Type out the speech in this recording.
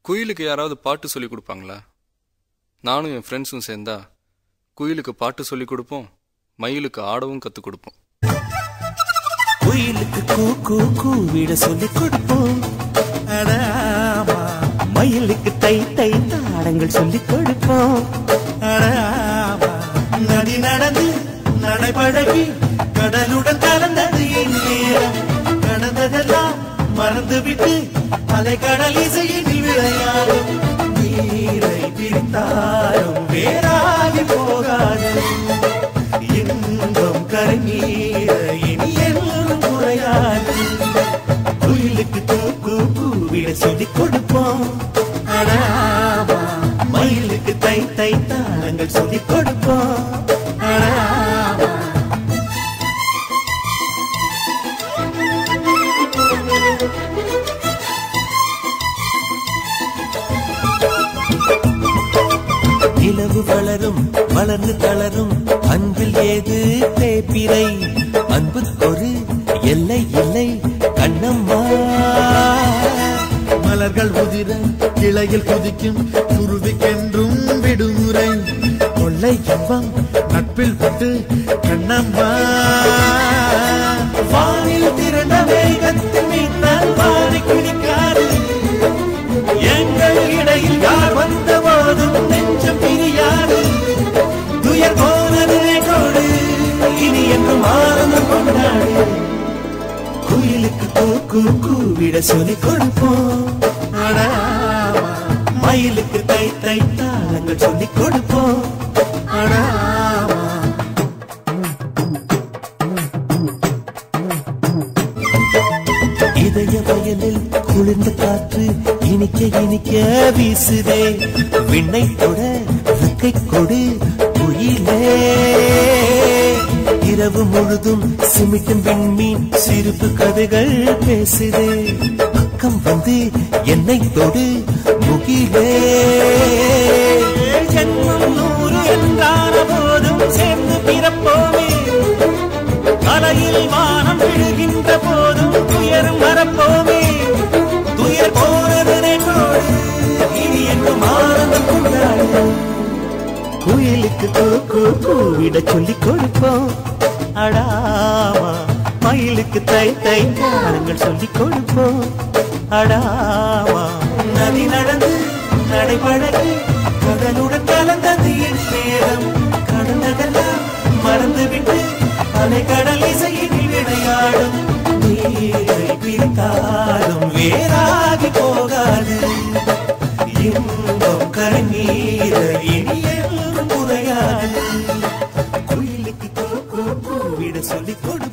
குயிலுக்கு யாராவது பாட்டு சொல்லி கொடுப்பாங்களா? நானும் என் ஃப்ரெண்ட்ஸும் சேர்ந்தா குயிலுக்கு பாட்டு சொல்லி கொடுப்போம், மயிலுக்கு ஆடவும் கற்றுக் கொடுப்போம். குயிலுக்கு கூ கூ கூவிட சொல்லி கொடுப்போம், மயிலுக்கு தை தை தாளங்கள் சொல்லி கொடுப்போம். நதி நடந்து நடைபழகி கடலுடன் கலந்தது நேரம், கடந்ததெல்லாம் மறந்துவிட்டு அலை கடல் இசையில் விளையாடும். நீரை பிரித்தாலும் வேறாகி போகாது இன்பம் கரைநீர இனி எல்லாம் குறையாது. குயிலுக்கு கூ கூவிட சொல்லி கொடுப்போம், மயிலுக்கு தை தை தாளங்கள் சொல்லி கொடுப்போம். நிலவு வளரும் வளர்ந்து தளரும் அன்பில் ஏது தேப்பிரை, அன்புக்கொரு எல்லை இல்லை கண்ணம்மா. மலர்கள் உதிர கிளையில் குதிக்கும் குருவிக்கென்றும் விடுமுறை, கொள்ளை இன்பம் நட்பில் பட்டு கண்ணம்மா. வானில் திரண்ட வேகத்தில் மீனால் வாரி குளிக்காது, எங்கள் இடையில் யார் வந்த போதும் நெஞ்சம் பிரியாது. துயர் போனது கொடு இனி என்று ஆனந்தம் கொண்டாடு. குயிலுக்கு கூ கூவிட சொல்லி கொடுப்போம், மயிலுக்கு தை தை தாளங்கள் சொல்லி கொடுப்போம். இதய வயலில் குளிர்ந்த காற்று இனிக்க இனிக்க வீசுதே, விண்ணை தொட ரெக்கை கொடு குயிலே. இரவு முழுதும் சிமிட்டும் விண்மீன் சிரிப்பு கதைகள் பேசுதே, பக்கம் வந்து என்னை தொடு முகிலே. ஜென்மம் 100 என்றான போதும் சேர்ந்து பிறப்போமே, கலையில் வானம் விழுகின்ற போதும் துயரும் மறப்போமே. துயர் போனதனை போடு இனி என்றும் ஆனந்தம் கொண்டாடு. குயிலுக்கு கூ கூவிட சொல்லி கொடுப்போம், அடாமா மயிலுக்கு தை தை தாளங்கள் சொல்லி கொடுப்போம். அடாமா நதி நடந்து நடைபழகி கடலுடன் கலந்தது என் நேரம், கடந்ததெல்லாம் மறந்துவிட்டு அலை கடல் இசையில் விளையாடும். நீரை பிரித்தாலும் வேறாகி போகாது இன்பம் கரைநீர இனி எல்லாம் குறையாது. குயிலுக்கு கூ கூவிட சொல்லி கொடு.